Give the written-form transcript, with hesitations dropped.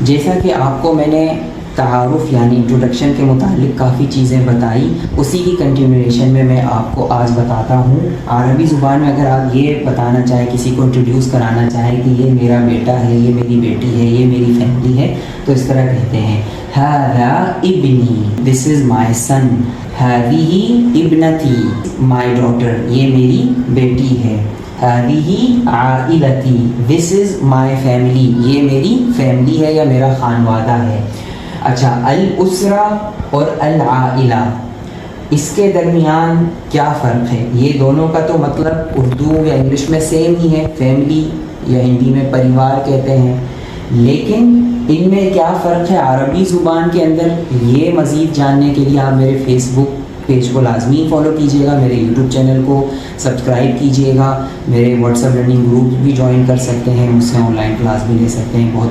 جیسا کہ آپ کو میں نے تعارف یعنی انٹروڈکشن کے متعلق کافی چیزیں بتائی، اسی کی کنٹینویشن میں آپ کو آج بتاتا ہوں۔ عربی زبان میں اگر آپ یہ بتانا چاہیں، کسی کو انٹروڈیوس کرانا چاہیں کہ یہ میرا بیٹا ہے، یہ میری بیٹی ہے، یہ میری فیملی ہے، تو اس طرح کہتے ہیں ھذا ابنی، دس از مائی سن، ھذہ ابنتی، مائی ڈاٹر، یہ میری بیٹی ہے، ھذہ عائلتی، دس از مائی فیملی، یہ میری فیملی ہے یا میرا خانوادہ ہے۔ اچھا، الاسرہ اور العائلہ، اس کے درمیان کیا فرق ہے؟ یہ دونوں کا تو مطلب اردو یا انگلش میں سیم ہی ہے، فیملی یا ہندی میں پریوار کہتے ہیں، لیکن ان میں کیا فرق ہے عربی زبان کے اندر؟ یہ مزید جاننے کے لیے آپ میرے فیس بک پیج کو لازمی فالو کیجیے گا، میرے یوٹیوب چینل کو سبسکرائب کیجیے گا، میرے واٹس ایپ لرننگ گروپ بھی جوائن کر سکتے ہیں، مجھ سے آن لائن کلاس بھی لے سکتے ہیں۔ بہت